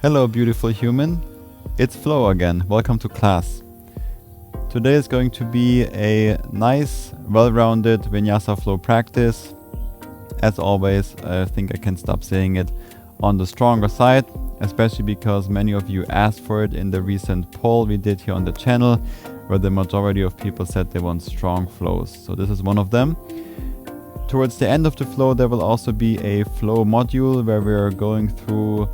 Hello beautiful human, it's Flo again, welcome to class. Today is going to be a nice, well-rounded Vinyasa flow practice. As always, I think I can stop saying it, on the stronger side, especially because many of you asked for it in the recent poll we did here on the channel, where the majority of people said they want strong flows. So this is one of them. Towards the end of the flow, there will also be a flow module where we are going through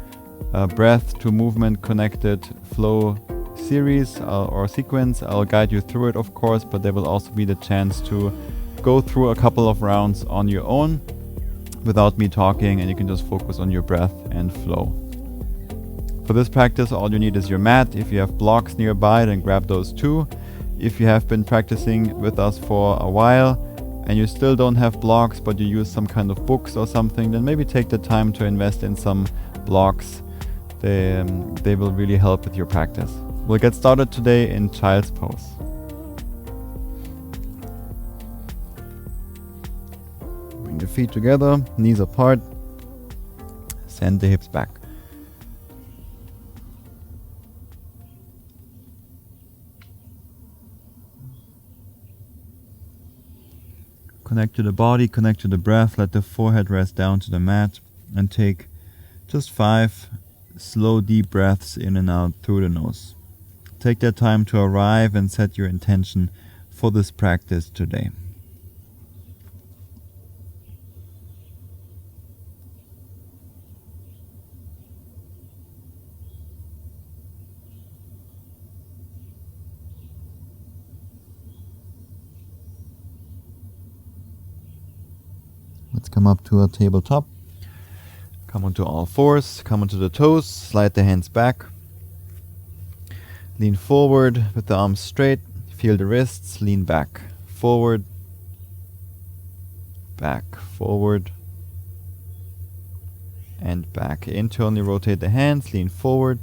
a breath to movement connected flow series or sequence. I'll guide you through it, of course, but there will also be the chance to go through a couple of rounds on your own without me talking, and you can just focus on your breath and flow. For this practice, all you need is your mat. If you have blocks nearby, then grab those too. If you have been practicing with us for a while and you still don't have blocks, but you use some kind of books or something, then maybe take the time to invest in some blocks. They will really help with your practice. We'll get started today in child's pose. Bring the feet together, knees apart, send the hips back. Connect to the body, connect to the breath, let the forehead rest down to the mat, and take just 5 slow deep breaths in and out through the nose. Take that time to arrive and set your intention for this practice today. Let's come up to a tabletop. Come onto all fours, come onto the toes, slide the hands back. Lean forward with the arms straight, feel the wrists, lean back. Forward, back, forward, and back. Internally rotate the hands, lean forward,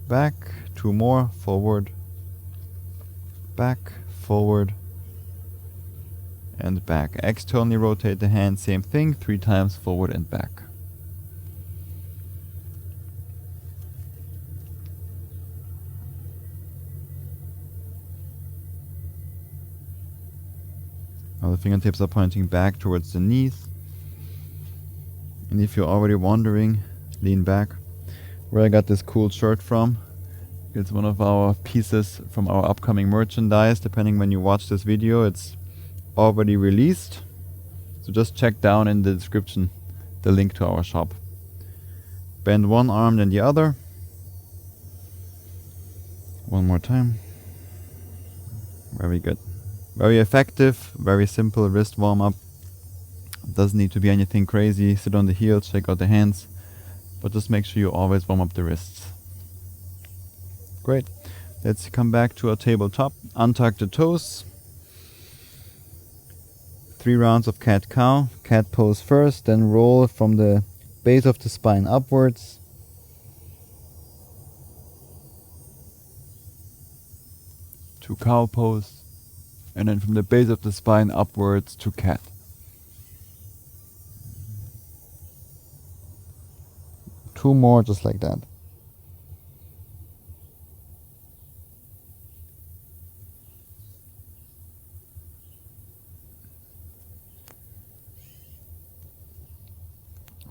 back, 2 more, forward, back, forward, and back. Externally rotate the hands, same thing, 3 times forward and back. Now the fingertips are pointing back towards the knees. And if you're already wondering, lean back, where I got this cool shirt from. It's one of our pieces from our upcoming merchandise. Depending when you watch this video, it's already released, so just check down in the description the link to our shop. Bend one arm then the other. One more time. Very good. Very effective, very simple wrist warm up. Doesn't need to be anything crazy. Sit on the heels, check out the hands, but just make sure you always warm up the wrists. Great. Let's come back to our tabletop. Untuck the toes. 3 rounds of cat-cow. Cat pose first, then roll from the base of the spine upwards. To cow pose, and then from the base of the spine upwards to cat. Two more just like that.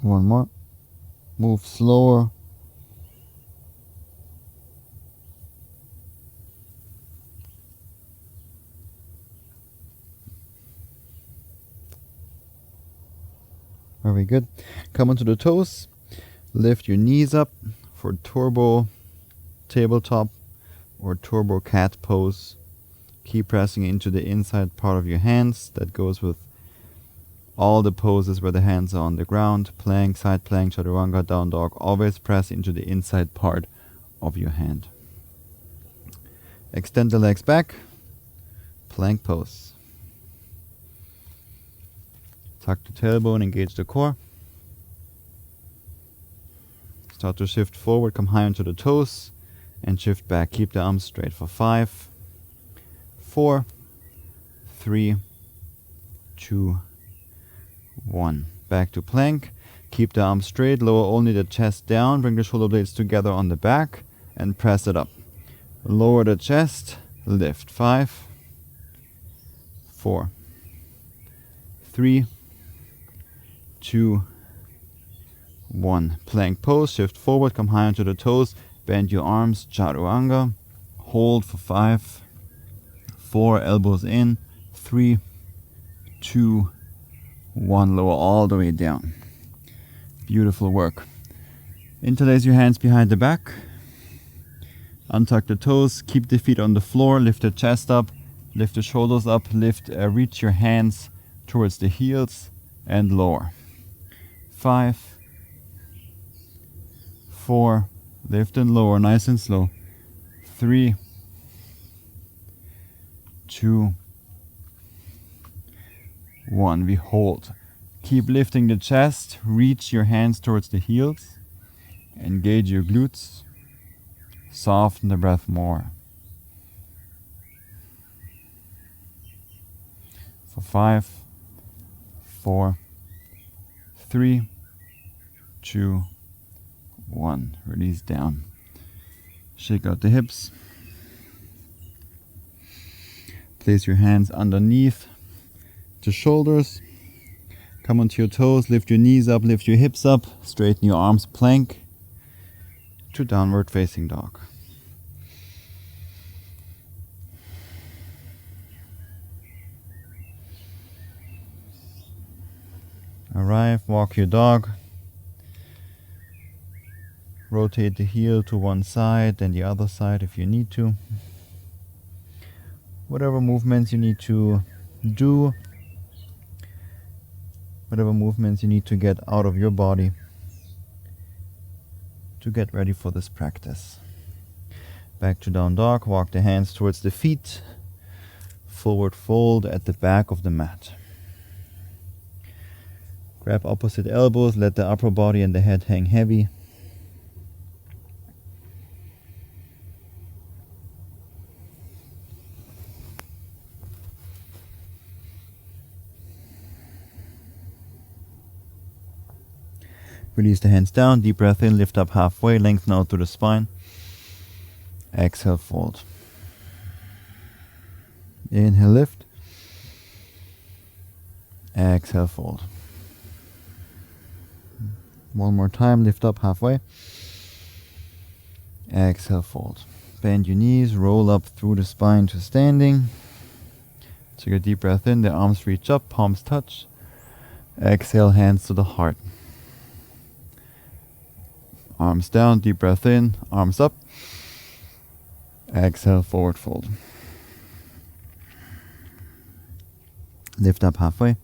One more. Move slower. Very good. Come onto the toes. Lift your knees up for turbo tabletop or turbo cat pose. Keep pressing into the inside part of your hands. That goes with all the poses where the hands are on the ground. Plank, side plank, chaturanga, down dog. Always press into the inside part of your hand. Extend the legs back. Plank pose. Tuck the tailbone, engage the core. Start to shift forward, come high onto the toes, and shift back. Keep the arms straight for 5, 4, 3, 2, 1. Back to plank. Keep the arms straight, lower only the chest down, bring the shoulder blades together on the back and press it up. Lower the chest, lift. 5, 4, 3, 2, 1. Plank pose, shift forward, come high onto the toes, bend your arms, chaturanga. Hold for 5, 4, elbows in, 3, 2, 1. Lower all the way down. Beautiful work. Interlace your hands behind the back. Untuck the toes, keep the feet on the floor, lift the chest up, lift the shoulders up, reach your hands towards the heels and lower. 5, 4, lift and lower, nice and slow. 3, 2, 1. We hold. Keep lifting the chest, reach your hands towards the heels, engage your glutes, soften the breath more. For 5, 4, 3, 2, 1. Release down. Shake out the hips. Place your hands underneath the shoulders. Come onto your toes, lift your knees up, lift your hips up, straighten your arms, plank to downward facing dog. Arrive, walk your dog. Rotate the heel to one side and the other side if you need to. Whatever movements you need to do, whatever movements you need to get out of your body to get ready for this practice. Back to down dog, walk the hands towards the feet, forward fold at the back of the mat. Grab opposite elbows, let the upper body and the head hang heavy. Release the hands down, deep breath in, lift up halfway, lengthen out through the spine. Exhale, fold. Inhale, lift. Exhale, fold. One more time, lift up halfway. Exhale, fold. Bend your knees, roll up through the spine to standing. Take a deep breath in, the arms reach up, palms touch. Exhale, hands to the heart. Arms down, deep breath in, arms up. Exhale, forward fold. Lift up halfway.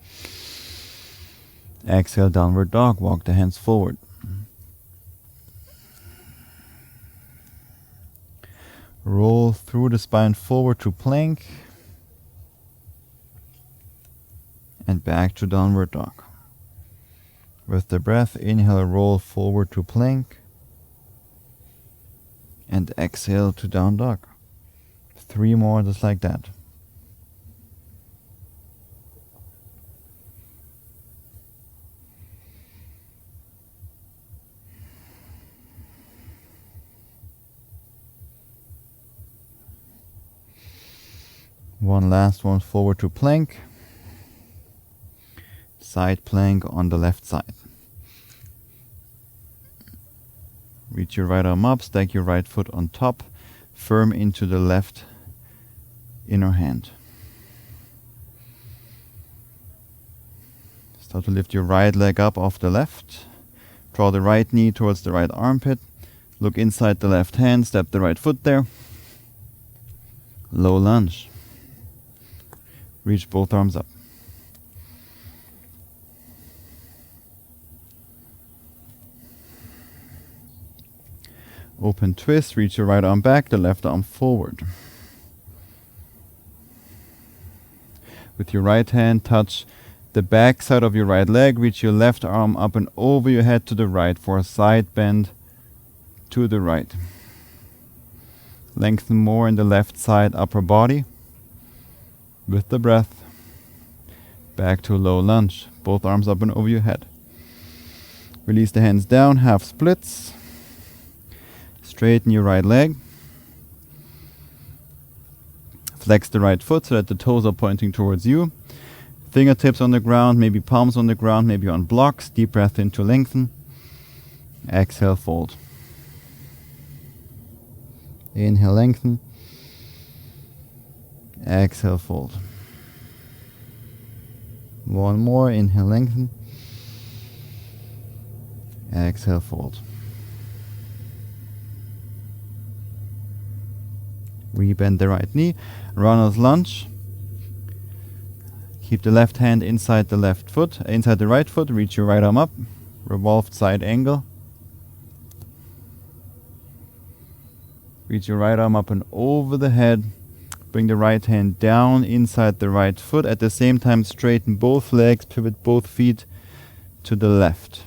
Exhale, downward dog, walk the hands forward. Roll through the spine forward to plank. And back to downward dog. With the breath, inhale, roll forward to plank. And exhale to down dog. 3 more just like that. One last one, forward to plank. Side plank on the left side. Reach your right arm up, stack your right foot on top, firm into the left inner hand. Start to lift your right leg up off the left. Draw the right knee towards the right armpit. Look inside the left hand, step the right foot there. Low lunge. Reach both arms up. Open twist, reach your right arm back, the left arm forward. With your right hand, touch the back side of your right leg, reach your left arm up and over your head to the right for a side bend to the right. Lengthen more in the left side upper body. With the breath, back to low lunge, both arms up and over your head. Release the hands down, half splits. Straighten your right leg. Flex the right foot so that the toes are pointing towards you. Fingertips on the ground, maybe palms on the ground, maybe on blocks. Deep breath in to lengthen. Exhale, fold. Inhale, lengthen. Exhale, fold. One more. Inhale, lengthen. Exhale, fold. Rebend the right knee. Runner's lunge. Keep the left hand inside the left foot, inside the right foot. Reach your right arm up. Revolved side angle. Reach your right arm up and over the head. Bring the right hand down inside the right foot. At the same time, straighten both legs, pivot both feet to the left.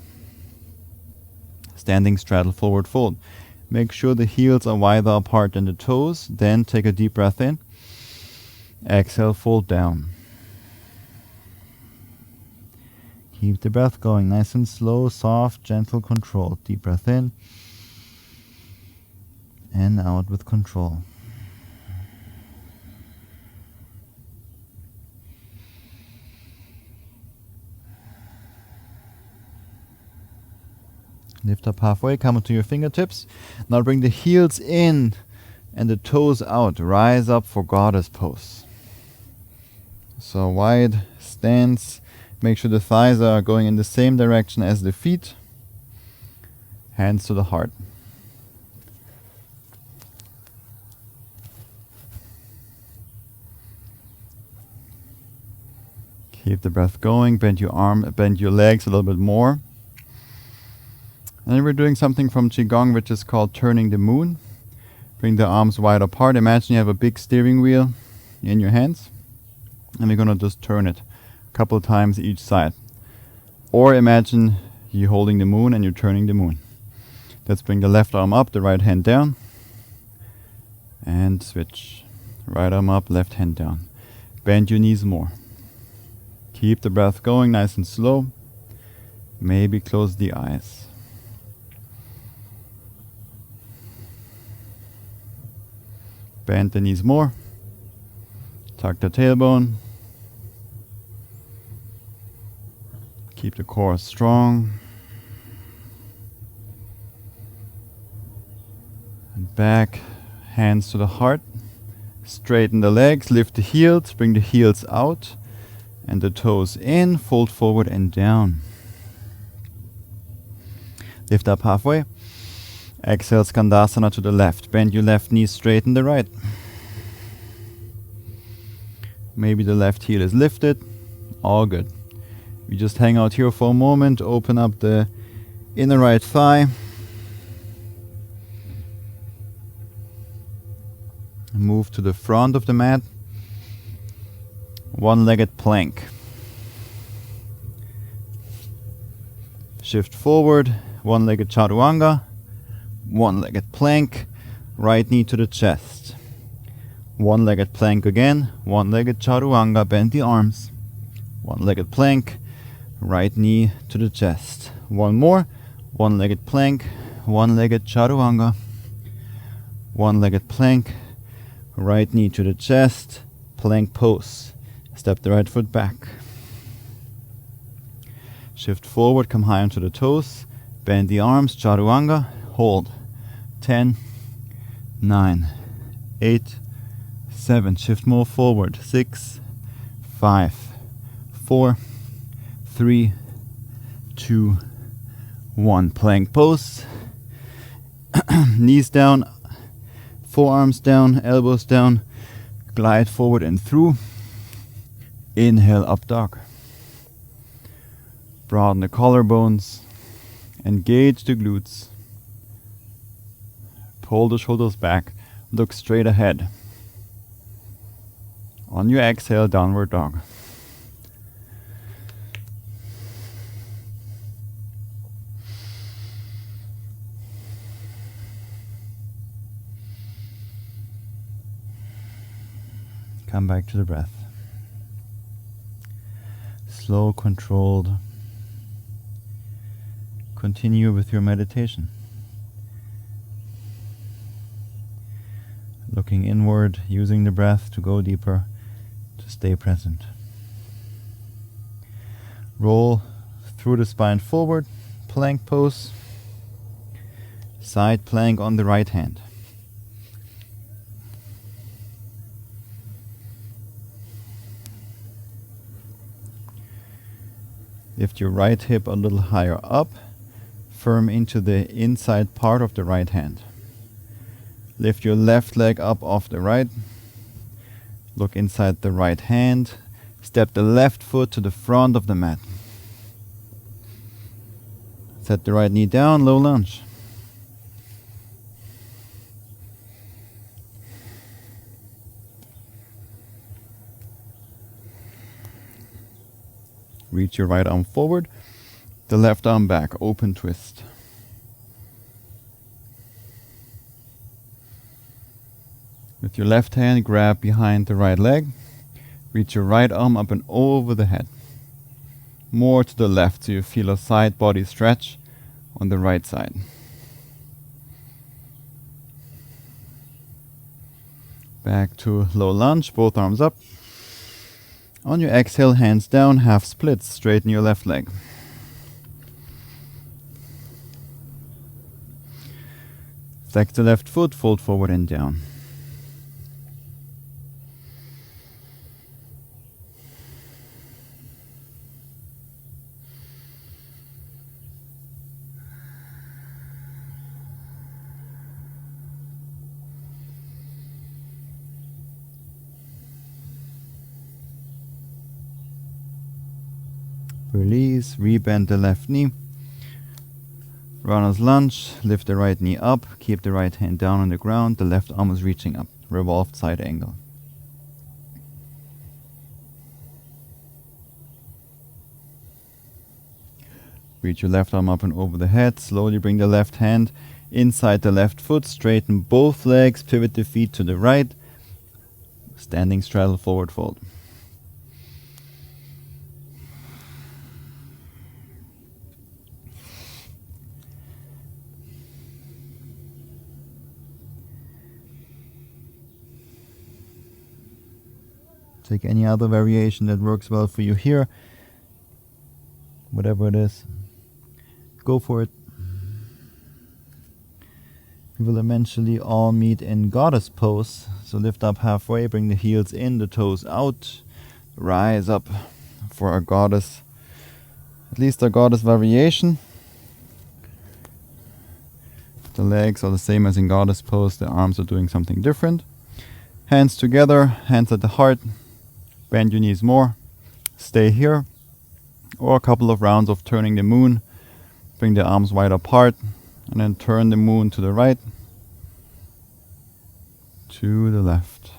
Standing straddle forward fold. Make sure the heels are wider apart than the toes. Then take a deep breath in. Exhale, fold down. Keep the breath going, nice and slow, soft, gentle, controlled. Deep breath in and out with control. Lift up halfway, come to your fingertips. Now bring the heels in and the toes out. Rise up for goddess pose. So wide stance. Make sure the thighs are going in the same direction as the feet. Hands to the heart. Keep the breath going. Bend your legs a little bit more. And then we're doing something from Qigong which is called turning the moon. Bring the arms wide apart. Imagine you have a big steering wheel in your hands. And we're going to just turn it a couple times each side. Or imagine you holding the moon and you're turning the moon. Let's bring the left arm up, the right hand down. And switch. Right arm up, left hand down. Bend your knees more. Keep the breath going nice and slow. Maybe close the eyes. Bend the knees more. Tuck the tailbone. Keep the core strong. And back, hands to the heart. Straighten the legs, lift the heels, bring the heels out. And the toes in, fold forward and down. Lift up halfway. Exhale, Skandasana to the left. Bend your left knee, straighten the right. Maybe the left heel is lifted. All good. We just hang out here for a moment. Open up the inner right thigh. Move to the front of the mat. One-legged plank. Shift forward. One-legged chaturanga. One-legged plank. Right knee to the chest. One-legged plank again. One-legged chaturanga. Bend the arms. One-legged plank. Right knee to the chest. One more. One-legged plank. One-legged chaturanga. One-legged plank. Right knee to the chest. Plank pose. Step the right foot back. Shift forward. Come high onto the toes. Bend the arms. Chaturanga. Hold. 10, 9, 8, 7. Shift more forward. 6, 5, 4, 3, 2, 1. Plank pose. Knees down. Forearms down. Elbows down. Glide forward and through. Inhale, up dog. Broaden the collarbones. Engage the glutes. Pull the shoulders back. Look straight ahead. On your exhale, downward dog. Come back to the breath. Slow, controlled. continue with your meditation. Looking inward, using the breath to go deeper, to stay present. Roll through the spine forward, plank pose, side plank on the right hand. Lift your right hip a little higher up, firm into the inside part of the right hand. Lift your left leg up off the right. Look inside the right hand. Step the left foot to the front of the mat. Set the right knee down, low lunge. Reach your right arm forward, the left arm back, open twist. With your left hand, grab behind the right leg. Reach your right arm up and over the head. More to the left so you feel a side body stretch on the right side. Back to low lunge, both arms up. On your exhale, hands down, half splits, straighten your left leg. Flex the left foot, fold forward and down. Release, rebend the left knee. Runner's lunge, lift the right knee up, keep the right hand down on the ground, the left arm is reaching up, revolved side angle. Reach your left arm up and over the head, slowly bring the left hand inside the left foot, straighten both legs, pivot the feet to the right, standing straddle forward fold. Take any other variation that works well for you here. Whatever it is, go for it. We will eventually all meet in goddess pose. So lift up halfway, bring the heels in, the toes out. Rise up for a goddess, at least a goddess variation. The legs are the same as in goddess pose, the arms are doing something different. Hands together, hands at the heart. Bend your knees more, stay here, or a couple of rounds of turning the moon. Bring the arms wide apart, and then turn the moon to the right, to the left,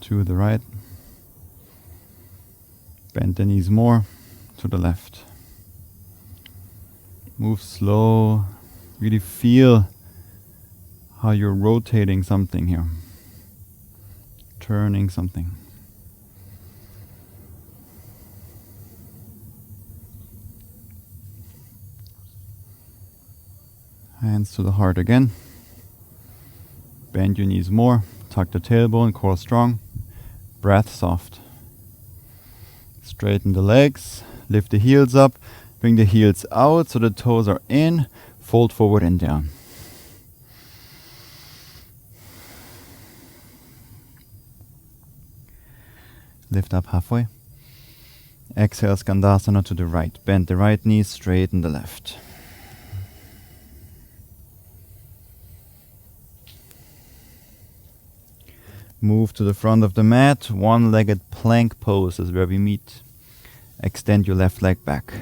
to the right. Bend the knees more, to the left. Move slow, really feel how you're rotating something here. Turning something. Hands to the heart again. Bend your knees more. Tuck the tailbone, core strong. Breath soft. Straighten the legs. Lift the heels up. Bring the heels out so the toes are in. Fold forward and down. Lift up halfway. Exhale, Skandasana to the right. Bend the right knee, straighten the left. Move to the front of the mat. One-legged plank pose is where we meet. Extend your left leg back.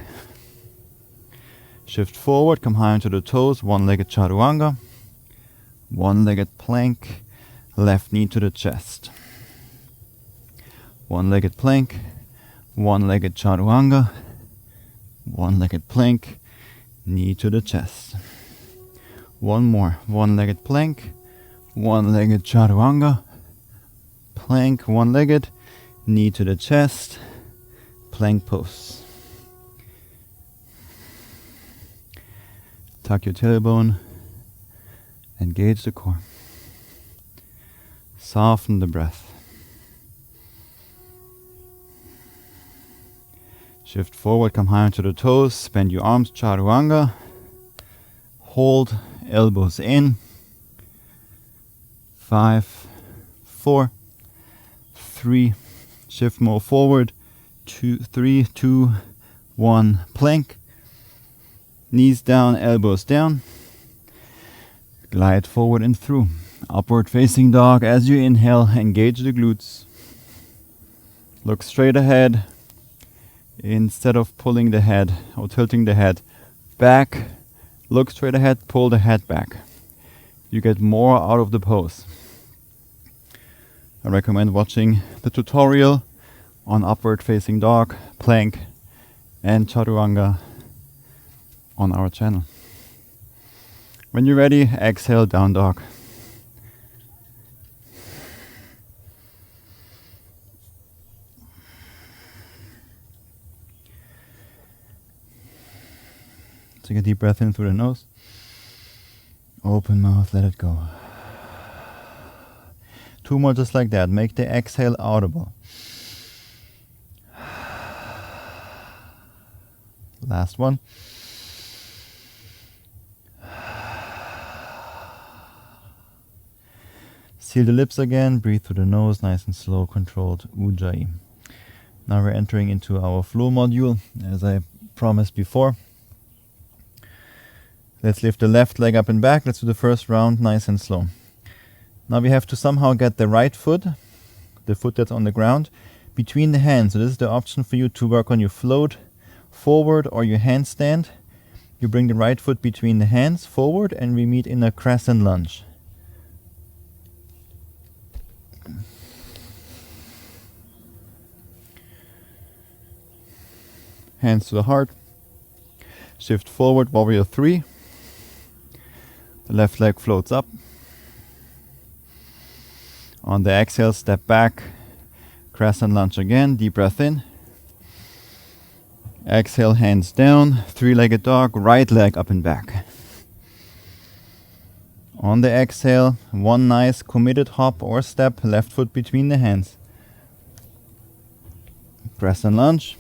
Shift forward, come high onto the toes. One-legged chaturanga. One-legged plank. Left knee to the chest. One-legged plank, one-legged chaturanga, one-legged plank, knee to the chest. One more, one-legged plank, one-legged chaturanga, plank, one-legged, knee to the chest, plank pose. Tuck your tailbone. Engage the core. Soften the breath. Shift forward, come high onto the toes. Bend your arms, chaturanga. Hold, elbows in. 5, 4, 3. Shift more forward. 2, 3, 2, 1. Plank. Knees down, elbows down. Glide forward and through. Upward facing dog. As you inhale, engage the glutes. Look straight ahead. Instead of pulling the head or tilting the head back, look straight ahead, pull the head back. You get more out of the pose. I recommend watching the tutorial on upward facing dog, plank and chaturanga on our channel. When you're ready, exhale, down dog. Take a deep breath in through the nose. Open mouth, let it go. 2 more just like that. Make the exhale audible. Last one. Seal the lips again. Breathe through the nose, nice and slow, controlled Ujjayi. Now we're entering into our flow module, as I promised before. Let's lift the left leg up and back. Let's do the first round nice and slow. Now we have to somehow get the right foot, the foot that's on the ground, between the hands. So this is the option for you to work on your float forward or your handstand. You bring the right foot between the hands forward and we meet in a crescent lunge. Hands to the heart. Shift forward, warrior 3. The left leg floats up. On the exhale, step back. Crescent lunge again. Deep breath in. Exhale, hands down. 3-legged dog. Right leg up and back. On the exhale, one nice committed hop or step. Left foot between the hands. Crescent lunge.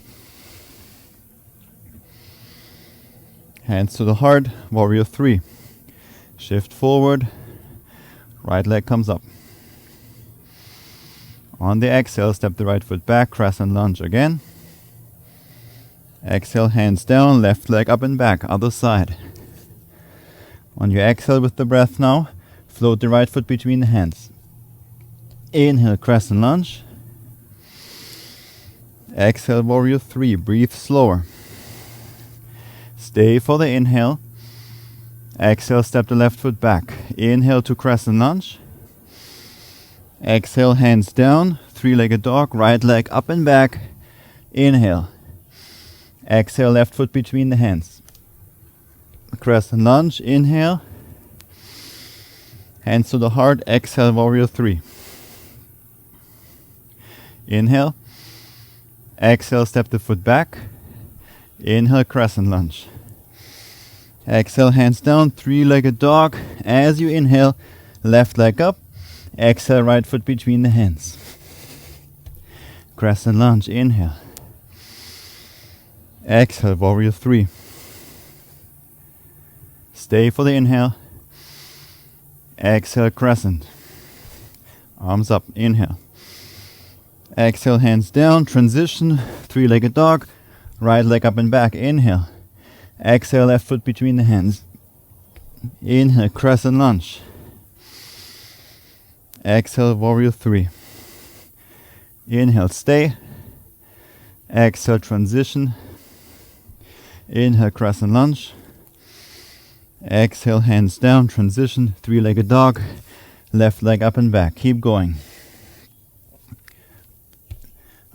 Hands to the heart. Warrior 3. Shift forward, right leg comes up. On the exhale, step the right foot back, crescent lunge again. Exhale, hands down, left leg up and back, other side. On your exhale with the breath now, float the right foot between the hands. Inhale, crescent lunge. Exhale, warrior 3, breathe slower. Stay for the inhale. Exhale, step the left foot back. Inhale to crescent lunge. Exhale, hands down. 3-legged dog. Right leg up and back. Inhale. Exhale, left foot between the hands. Crescent lunge. Inhale. Hands to the heart. Exhale, warrior 3. Inhale. Exhale, step the foot back. Inhale, crescent lunge. Exhale, hands down, 3-legged dog. As you inhale, left leg up. Exhale, right foot between the hands. Crescent lunge, inhale. Exhale, warrior 3. Stay for the inhale. Exhale, crescent. Arms up, inhale. Exhale, hands down, transition, 3-legged dog. Right leg up and back, inhale. Exhale, left foot between the hands. Inhale, crescent lunge. Exhale, warrior 3. Inhale, stay. Exhale, transition. Inhale, crescent lunge. Exhale, hands down, transition, 3-legged dog. Left leg up and back. Keep going.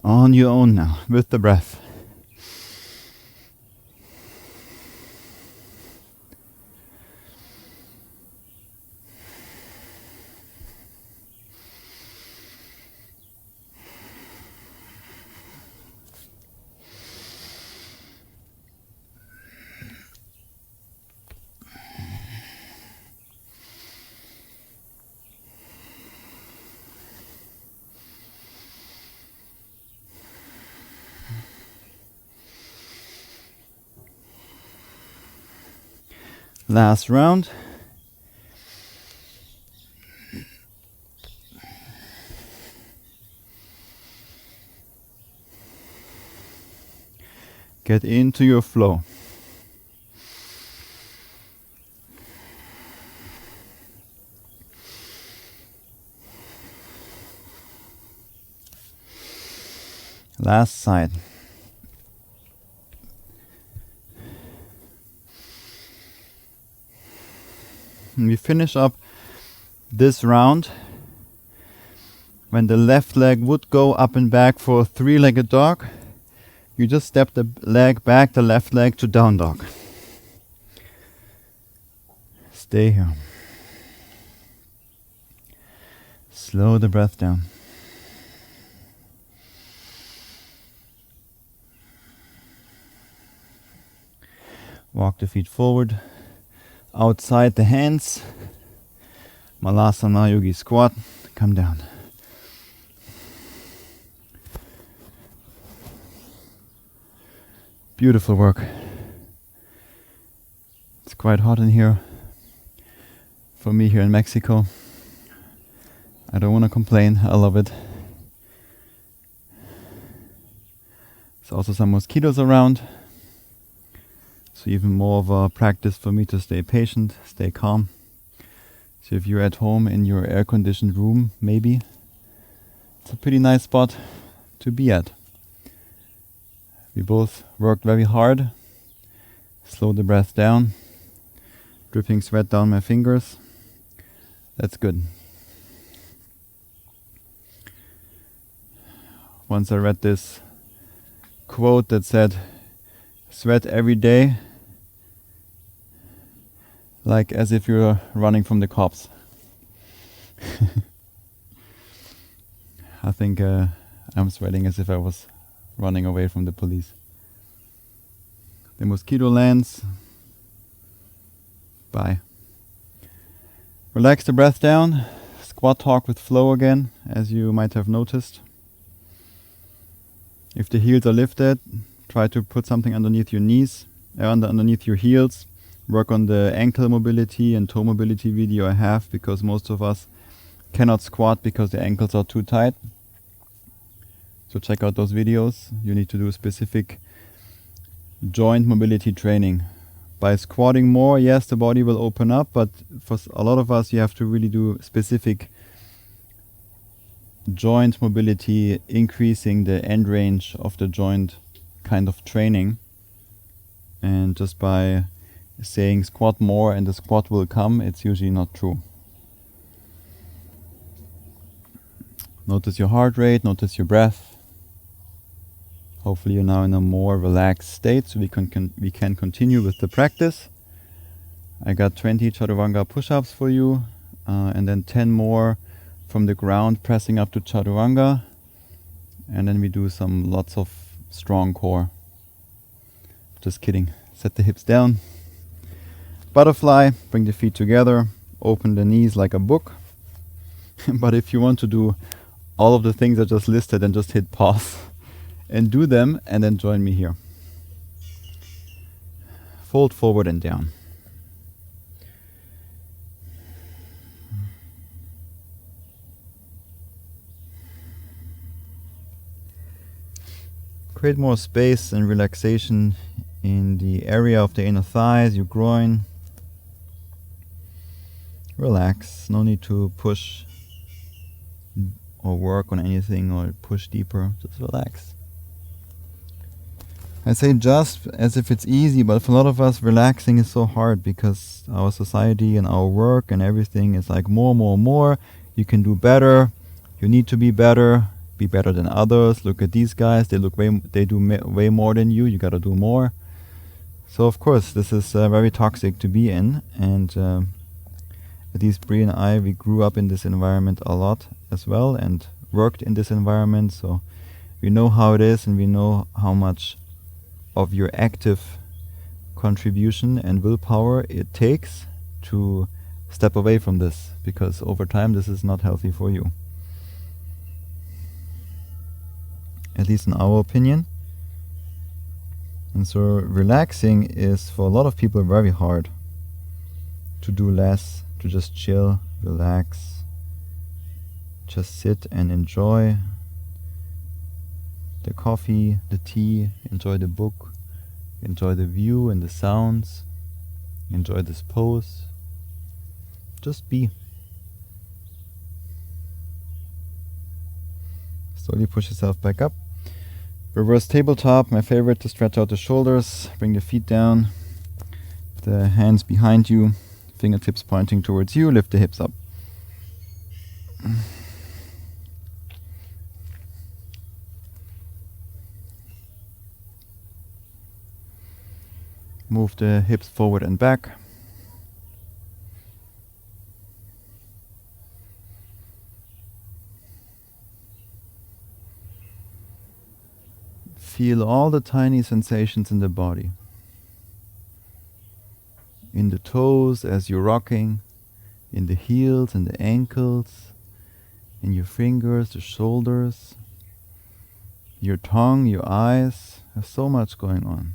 On your own now, with the breath. Last round. Get into your flow. Last side. And we finish up this round when the left leg would go up and back for a three-legged dog. You just step the leg back, the left leg to down dog. Stay here. Slow the breath down. Walk the feet forward, outside the hands. Malasana Yogi squat, come down. Beautiful work. It's quite hot in here for me here in Mexico. I don't want to complain, I love it. There's also some mosquitoes around. So even more of a practice for me to stay patient, stay calm. So if you're at home in your air-conditioned room, maybe, it's a pretty nice spot to be at. We both worked very hard. Slow the breath down. Dripping sweat down my fingers. That's good. Once I read this quote that said, sweat every day, like as if you're running from the cops. I think I'm sweating as if I was running away from the police. The mosquito lands. Bye. Relax the breath down. Squat talk with flow again, as you might have noticed. If the heels are lifted, try to put something underneath your knees, underneath your heels. Work on the ankle mobility and toe mobility video I have, because most of us cannot squat because the ankles are too tight. So check out those videos. You need to do specific joint mobility training. By squatting more, yes, the body will open up, but for a lot of us, you have to really do specific joint mobility, increasing the end range of the joint kind of training. And just by saying squat more and the squat will come, it's usually not true. Notice your heart rate, notice your breath. Hopefully you're now in a more relaxed state, so we can continue with the practice. I got 20 chaturanga push-ups for you, and then 10 more from the ground, pressing up to chaturanga, and then we do lots of strong core. Just kidding. Set the hips down. Butterfly, bring the feet together, open the knees like a book. But if you want to do all of the things I just listed, then just hit pause and do them, and then join me here. Fold forward and down. Create more space and relaxation in the area of the inner thighs, your groin. Relax, no need to push or work on anything or push deeper, just relax. I say just as if it's easy, but for a lot of us, relaxing is so hard because our society and our work and everything is like more. You can do better, you need to be better than others. Look at these guys, they do way more than you gotta do more. So of course, this is very toxic to be in, and at least Bre and I, we grew up in this environment a lot as well and worked in this environment, so we know how it is, and we know how much of your active contribution and willpower it takes to step away from this, because over time this is not healthy for you. At least in our opinion. And so relaxing is for a lot of people very hard. to do less, to just chill, relax, just sit and enjoy the coffee, the tea, enjoy the book, enjoy the view and the sounds, enjoy this pose. Just be. Slowly push yourself back up. Reverse tabletop, my favorite, to stretch out the shoulders, bring the feet down, the hands behind you, fingertips pointing towards you, lift the hips up. Move the hips forward and back. Feel all the tiny sensations in the body. In the toes as you're rocking, in the heels and the ankles, in your fingers, the shoulders, your tongue, your eyes. There's so much going on.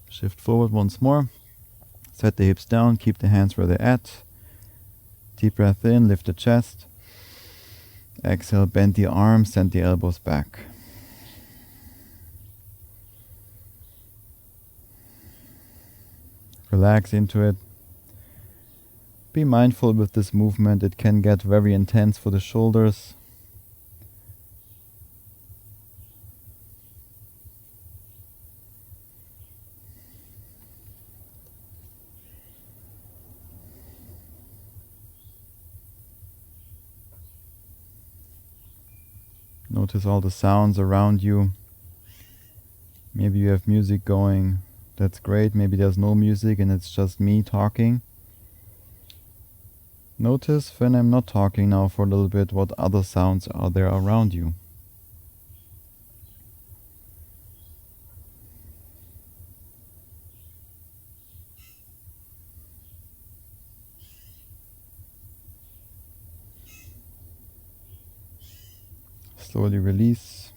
Shift forward once more. Set the hips down, keep the hands where they're at. Deep breath in, lift the chest. Exhale, bend the arms, send the elbows back. Relax into it. Be mindful with this movement. It can get very intense for the shoulders. Notice all the sounds around you. Maybe you have music going. That's great. Maybe there's no music and it's just me talking. Notice when I'm not talking now for a little bit, what other sounds are there around you. Slowly release.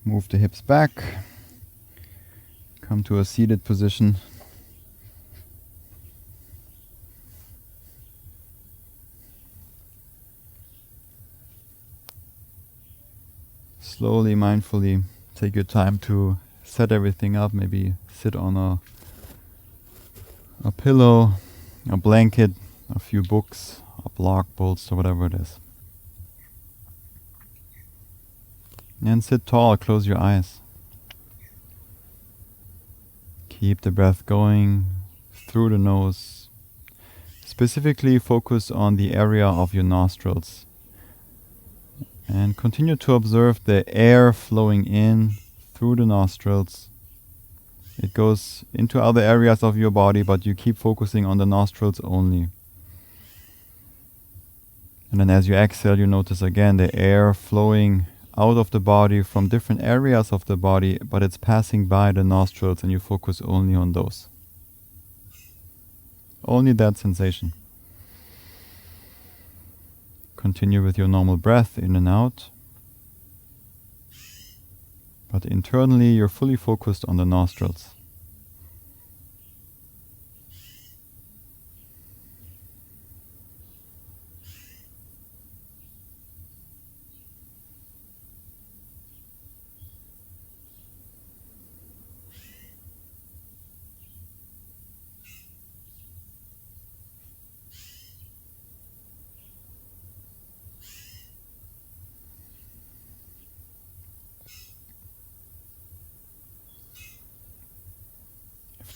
Move the hips back. Come to a seated position. Slowly, mindfully, take your time to set everything up. Maybe sit on a pillow, a blanket, a few books, a block, bolster, whatever it is. And sit tall, close your eyes. Keep the breath going through the nose. Specifically focus on the area of your nostrils. And continue to observe the air flowing in through the nostrils. It goes into other areas of your body, but you keep focusing on the nostrils only. And then as you exhale, you notice again the air flowing out of the body from different areas of the body, but it's passing by the nostrils and you focus only on those. Only that sensation. Continue with your normal breath in and out. But internally you're fully focused on the nostrils.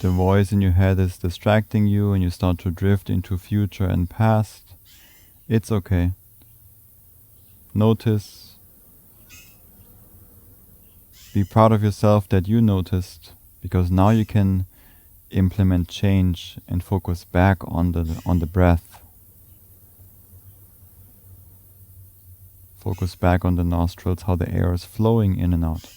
The voice in your head is distracting you and you start to drift into future and past. It's okay. Notice. Be proud of yourself that you noticed, because now you can implement change and focus back on the breath. Focus back on the nostrils, how the air is flowing in and out.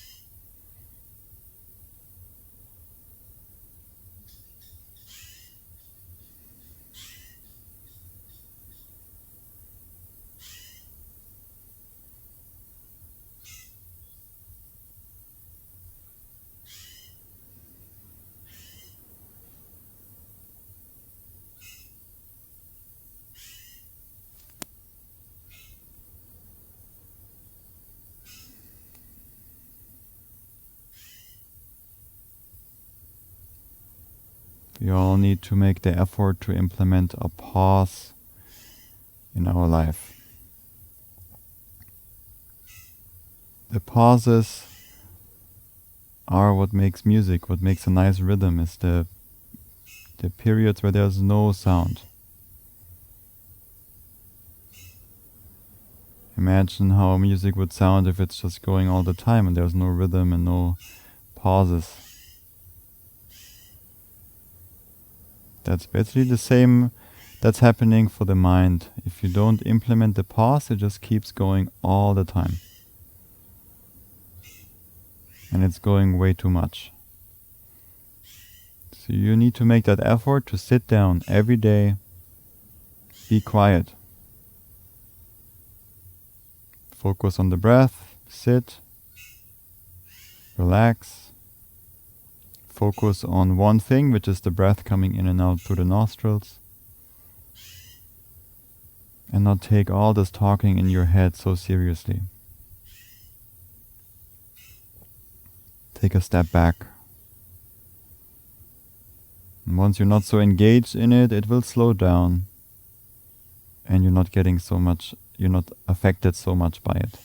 We all need to make the effort to implement a pause in our life. The pauses are what makes music, what makes a nice rhythm, is the periods where there's no sound. Imagine how music would sound if it's just going all the time and there's no rhythm and no pauses. That's basically the same that's happening for the mind. If you don't implement the pause, it just keeps going all the time. And it's going way too much. So you need to make that effort to sit down every day, be quiet. Focus on the breath, sit, relax. Focus on one thing, which is the breath coming in and out through the nostrils. And not take all this talking in your head so seriously. Take a step back. And once you're not so engaged in it, it will slow down. And you're not getting so much, you're not affected so much by it.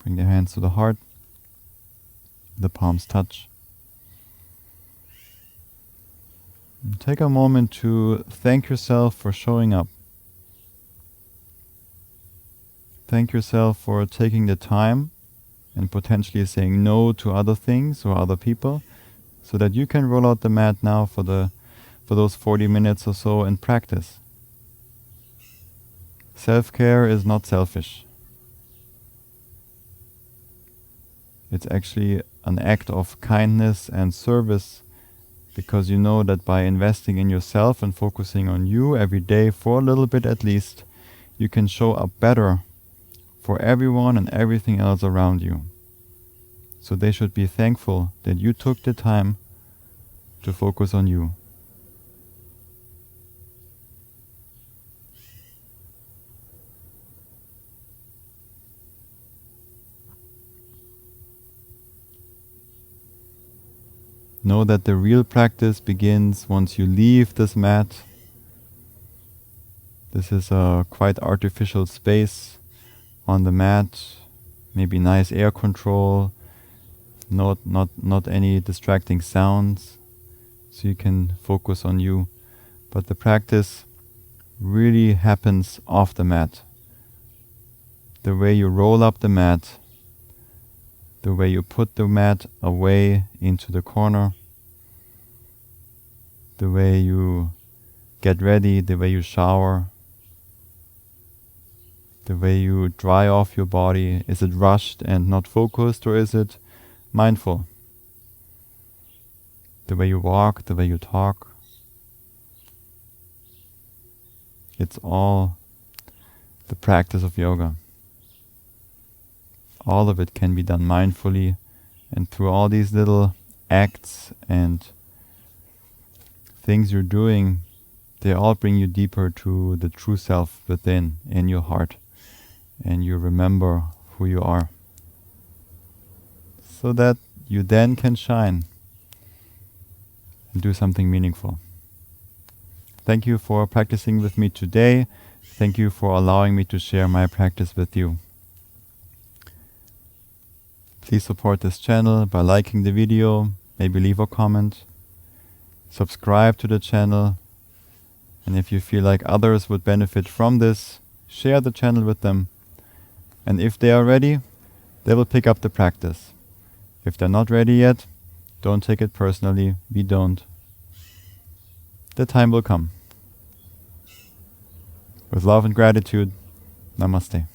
Bring the hands to the heart. The palms touch. And take a moment to thank yourself for showing up. Thank yourself for taking the time and potentially saying no to other things or other people, so that you can roll out the mat now for those 40 minutes or so and practice. Self-care is not selfish. It's actually an act of kindness and service, because you know that by investing in yourself and focusing on you every day for a little bit at least, you can show up better for everyone and everything else around you. So they should be thankful that you took the time to focus on you. Know that the real practice begins once you leave this mat. This is a quite artificial space on the mat, maybe nice air control, not any distracting sounds, so you can focus on you. But the practice really happens off the mat. The way you roll up the mat, the way you put the mat away into the corner, the way you get ready, the way you shower, the way you dry off your body. Is it rushed and not focused, or is it mindful? The way you walk, the way you talk. It's all the practice of yoga. All of it can be done mindfully, and through all these little acts and things you're doing, they all bring you deeper to the true self within, in your heart, and you remember who you are, so that you then can shine and do something meaningful. Thank you for practicing with me today. Thank you for allowing me to share my practice with you. Please support this channel by liking the video, maybe leave a comment, subscribe to the channel, and if you feel like others would benefit from this, share the channel with them. And if they are ready, they will pick up the practice. If they're not ready yet, don't take it personally. We don't. The time will come. With love and gratitude, Namaste.